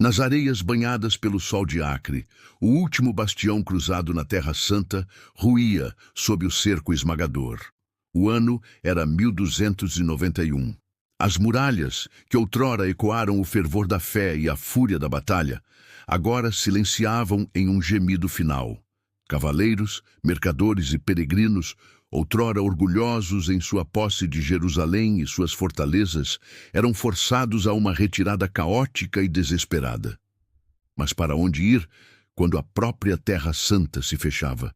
Nas areias banhadas pelo sol de Acre, o último bastião cruzado na Terra Santa ruía sob o cerco esmagador. O ano era 1291. As muralhas, que outrora ecoaram o fervor da fé e a fúria da batalha, agora silenciavam em um gemido final. Cavaleiros, mercadores e peregrinos, outrora orgulhosos em sua posse de Jerusalém e suas fortalezas, eram forçados a uma retirada caótica e desesperada. Mas para onde ir quando a própria Terra Santa se fechava?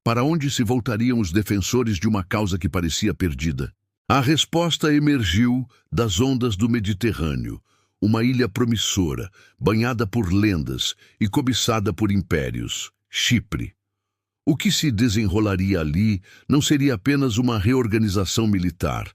Para onde se voltariam os defensores de uma causa que parecia perdida? A resposta emergiu das ondas do Mediterrâneo, uma ilha promissora, banhada por lendas e cobiçada por impérios, Chipre. O que se desenrolaria ali não seria apenas uma reorganização militar,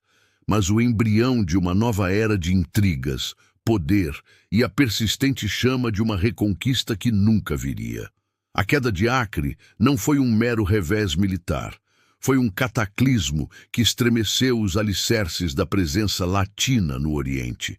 mas o embrião de uma nova era de intrigas, poder e a persistente chama de uma reconquista que nunca viria. A queda de Acre não foi um mero revés militar. Foi um cataclismo que estremeceu os alicerces da presença latina no Oriente.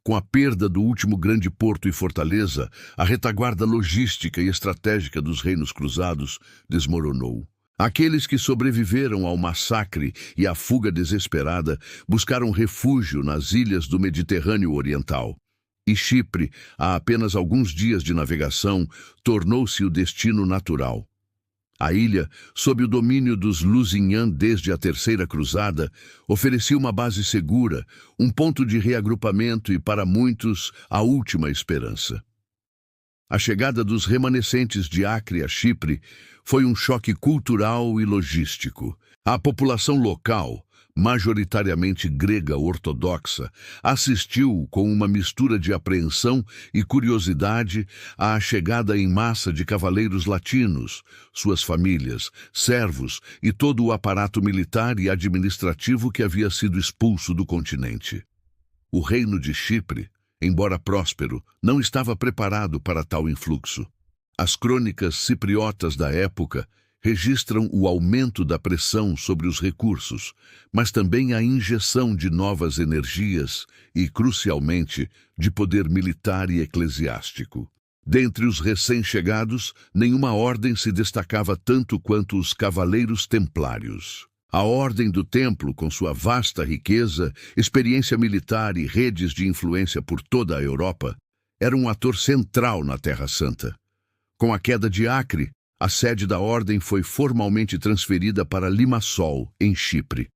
Com a perda do último grande porto e fortaleza, a retaguarda logística e estratégica dos reinos cruzados desmoronou. Aqueles que sobreviveram ao massacre e à fuga desesperada buscaram refúgio nas ilhas do Mediterrâneo Oriental. E Chipre, a apenas alguns dias de navegação, tornou-se o destino natural. A ilha, sob o domínio dos Lusignan desde a Terceira Cruzada, oferecia uma base segura, um ponto de reagrupamento e, para muitos, a última esperança. A chegada dos remanescentes de Acre a Chipre foi um choque cultural e logístico. A população local, majoritariamente grega ortodoxa, assistiu com uma mistura de apreensão e curiosidade à chegada em massa de cavaleiros latinos, suas famílias, servos e todo o aparato militar e administrativo que havia sido expulso do continente. O reino de Chipre, embora próspero, não estava preparado para tal influxo. As crônicas cipriotas da época registram o aumento da pressão sobre os recursos, mas também a injeção de novas energias e, crucialmente, de poder militar e eclesiástico. Dentre os recém-chegados, nenhuma ordem se destacava tanto quanto os Cavaleiros Templários. A Ordem do Templo, com sua vasta riqueza, experiência militar e redes de influência por toda a Europa, era um ator central na Terra Santa. Com a queda de Acre, a sede da ordem foi formalmente transferida para Limassol, em Chipre.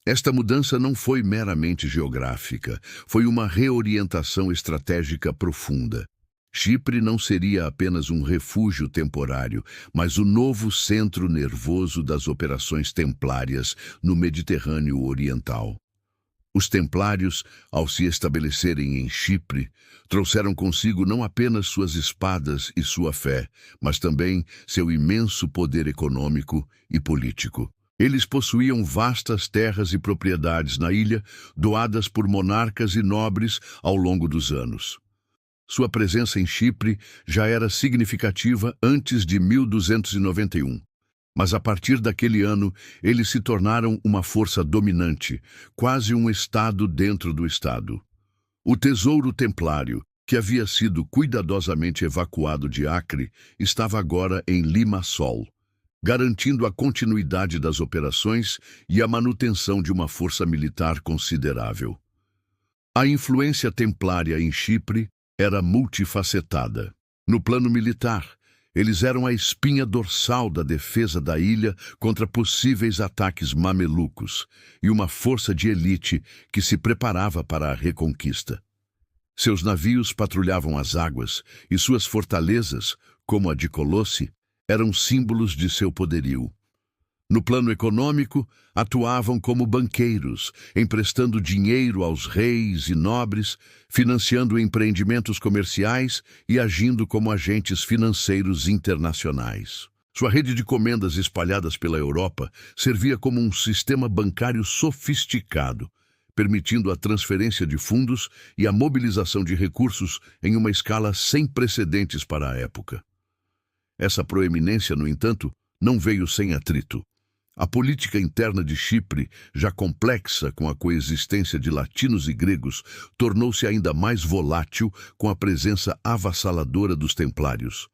Esta mudança não foi meramente geográfica, foi uma reorientação estratégica profunda. Chipre não seria apenas um refúgio temporário, mas o novo centro nervoso das operações templárias no Mediterrâneo Oriental. Os templários, ao se estabelecerem em Chipre, trouxeram consigo não apenas suas espadas e sua fé, mas também seu imenso poder econômico e político. Eles possuíam vastas terras e propriedades na ilha, doadas por monarcas e nobres ao longo dos anos. Sua presença em Chipre já era significativa antes de 1291. Mas a partir daquele ano, eles se tornaram uma força dominante, quase um Estado dentro do Estado. O tesouro templário, que havia sido cuidadosamente evacuado de Acre, estava agora em Limassol, garantindo a continuidade das operações e a manutenção de uma força militar considerável. A influência templária em Chipre era multifacetada. No plano militar, eles eram a espinha dorsal da defesa da ilha contra possíveis ataques mamelucos e uma força de elite que se preparava para a reconquista. Seus navios patrulhavam as águas e suas fortalezas, como a de Colosse, eram símbolos de seu poderio. No plano econômico, atuavam como banqueiros, emprestando dinheiro aos reis e nobres, financiando empreendimentos comerciais e agindo como agentes financeiros internacionais. Sua rede de comendas espalhadas pela Europa servia como um sistema bancário sofisticado, permitindo a transferência de fundos e a mobilização de recursos em uma escala sem precedentes para a época. Essa proeminência, no entanto, não veio sem atrito. A política interna de Chipre, já complexa com a coexistência de latinos e gregos, tornou-se ainda mais volátil com a presença avassaladora dos templários.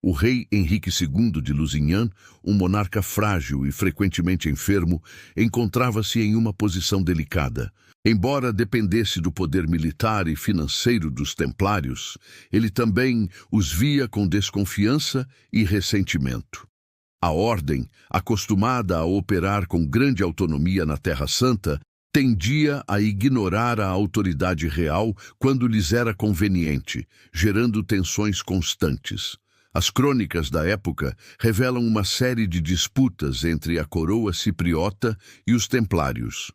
O rei Henrique II de Lusignan, um monarca frágil e frequentemente enfermo, encontrava-se em uma posição delicada. Embora dependesse do poder militar e financeiro dos templários, ele também os via com desconfiança e ressentimento. A ordem, acostumada a operar com grande autonomia na Terra Santa, tendia a ignorar a autoridade real quando lhes era conveniente, gerando tensões constantes. As crônicas da época revelam uma série de disputas entre a coroa cipriota e os templários.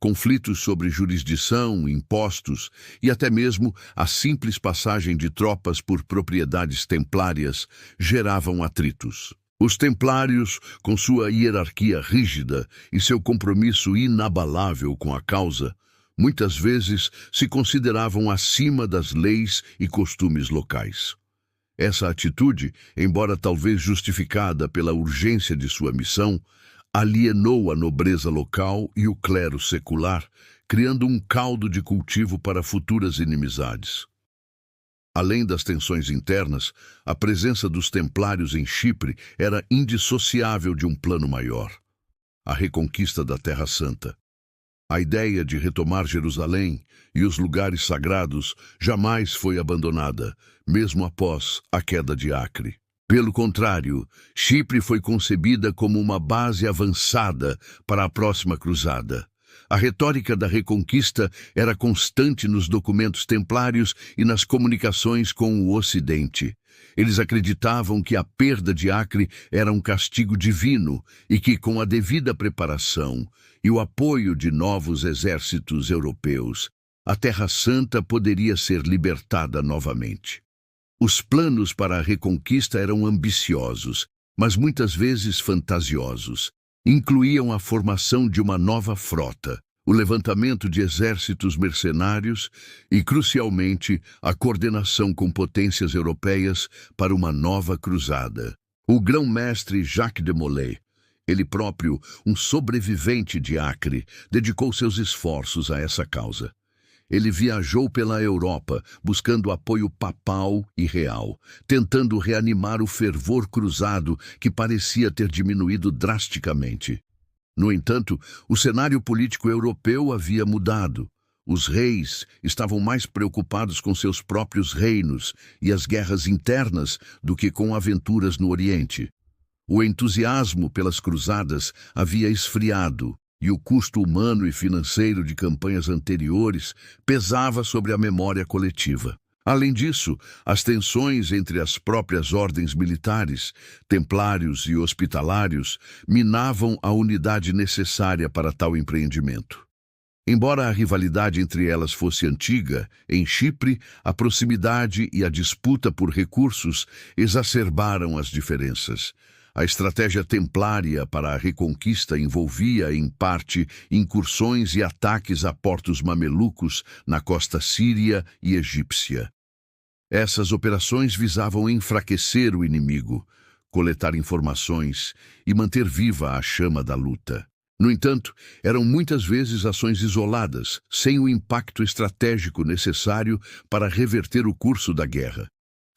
Conflitos sobre jurisdição, impostos e até mesmo a simples passagem de tropas por propriedades templárias geravam atritos. Os templários, com sua hierarquia rígida e seu compromisso inabalável com a causa, muitas vezes se consideravam acima das leis e costumes locais. Essa atitude, embora talvez justificada pela urgência de sua missão, alienou a nobreza local e o clero secular, criando um caldo de cultivo para futuras inimizades. Além das tensões internas, a presença dos templários em Chipre era indissociável de um plano maior: a reconquista da Terra Santa. A ideia de retomar Jerusalém e os lugares sagrados jamais foi abandonada, mesmo após a queda de Acre. Pelo contrário, Chipre foi concebida como uma base avançada para a próxima cruzada. A retórica da reconquista era constante nos documentos templários e nas comunicações com o Ocidente. Eles acreditavam que a perda de Acre era um castigo divino e que, com a devida preparação e o apoio de novos exércitos europeus, a Terra Santa poderia ser libertada novamente. Os planos para a reconquista eram ambiciosos, mas muitas vezes fantasiosos. Incluíam a formação de uma nova frota, o levantamento de exércitos mercenários e, crucialmente, a coordenação com potências europeias para uma nova cruzada. O grão-mestre Jacques de Molay, ele próprio um sobrevivente de Acre, dedicou seus esforços a essa causa. Ele viajou pela Europa, buscando apoio papal e real, tentando reanimar o fervor cruzado que parecia ter diminuído drasticamente. No entanto, o cenário político europeu havia mudado. Os reis estavam mais preocupados com seus próprios reinos e as guerras internas do que com aventuras no Oriente. O entusiasmo pelas cruzadas havia esfriado, e o custo humano e financeiro de campanhas anteriores pesava sobre a memória coletiva. Além disso, as tensões entre as próprias ordens militares, templários e hospitalários, minavam a unidade necessária para tal empreendimento. Embora a rivalidade entre elas fosse antiga, em Chipre, a proximidade e a disputa por recursos exacerbaram as diferenças. A estratégia templária para a reconquista envolvia, em parte, incursões e ataques a portos mamelucos na costa síria e egípcia. Essas operações visavam enfraquecer o inimigo, coletar informações e manter viva a chama da luta. No entanto, eram muitas vezes ações isoladas, sem o impacto estratégico necessário para reverter o curso da guerra.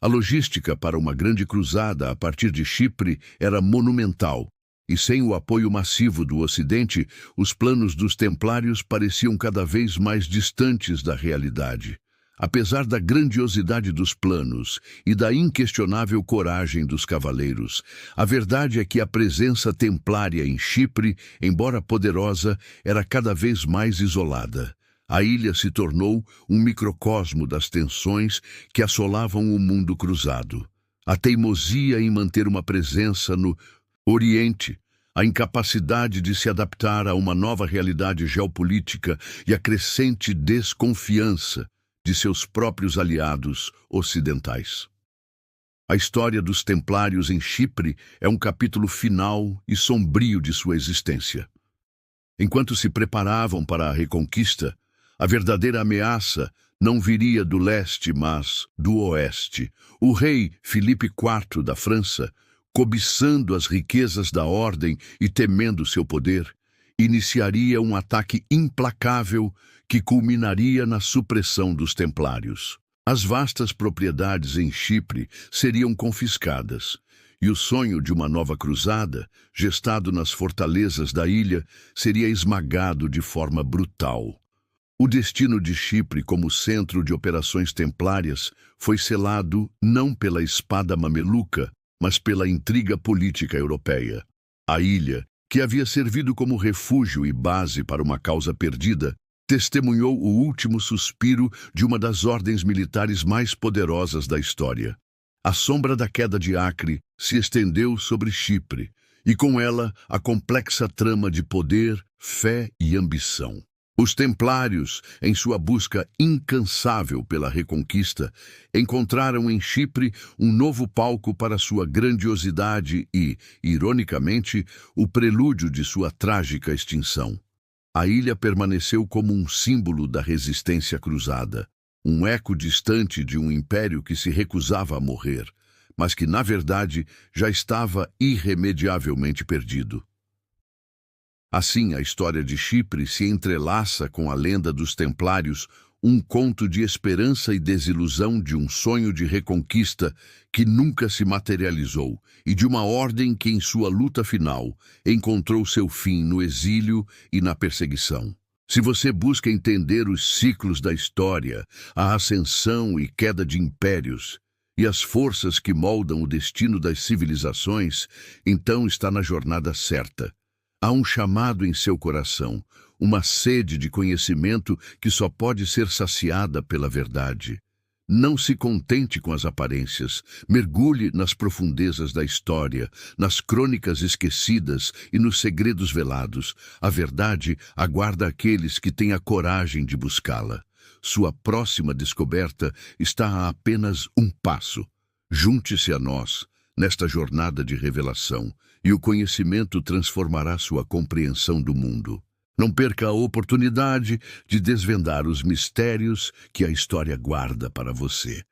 A logística para uma grande cruzada a partir de Chipre era monumental, e sem o apoio massivo do Ocidente, os planos dos templários pareciam cada vez mais distantes da realidade. Apesar da grandiosidade dos planos e da inquestionável coragem dos cavaleiros, a verdade é que a presença templária em Chipre, embora poderosa, era cada vez mais isolada. A ilha se tornou um microcosmo das tensões que assolavam o mundo cruzado. A teimosia em manter uma presença no Oriente, a incapacidade de se adaptar a uma nova realidade geopolítica e a crescente desconfiança de seus próprios aliados ocidentais. A história dos templários em Chipre é um capítulo final e sombrio de sua existência. Enquanto se preparavam para a reconquista, a verdadeira ameaça não viria do leste, mas do oeste. O rei Filipe IV da França, cobiçando as riquezas da ordem e temendo seu poder, iniciaria um ataque implacável que culminaria na supressão dos templários. As vastas propriedades em Chipre seriam confiscadas, e o sonho de uma nova cruzada, gestado nas fortalezas da ilha, seria esmagado de forma brutal. O destino de Chipre como centro de operações templárias foi selado não pela espada mameluca, mas pela intriga política europeia. A ilha, que havia servido como refúgio e base para uma causa perdida, testemunhou o último suspiro de uma das ordens militares mais poderosas da história. A sombra da queda de Acre se estendeu sobre Chipre, e com ela a complexa trama de poder, fé e ambição. Os templários, em sua busca incansável pela reconquista, encontraram em Chipre um novo palco para sua grandiosidade e, ironicamente, o prelúdio de sua trágica extinção. A ilha permaneceu como um símbolo da resistência cruzada, um eco distante de um império que se recusava a morrer, mas que, na verdade, já estava irremediavelmente perdido. Assim, a história de Chipre se entrelaça com a lenda dos templários, um conto de esperança e desilusão de um sonho de reconquista que nunca se materializou e de uma ordem que, em sua luta final, encontrou seu fim no exílio e na perseguição. Se você busca entender os ciclos da história, a ascensão e queda de impérios e as forças que moldam o destino das civilizações, então está na jornada certa. Há um chamado em seu coração, uma sede de conhecimento que só pode ser saciada pela verdade. Não se contente com as aparências, mergulhe nas profundezas da história, nas crônicas esquecidas e nos segredos velados. A verdade aguarda aqueles que têm a coragem de buscá-la. Sua próxima descoberta está a apenas um passo. Junte-se a nós nesta jornada de revelação, e o conhecimento transformará sua compreensão do mundo. Não perca a oportunidade de desvendar os mistérios que a história guarda para você.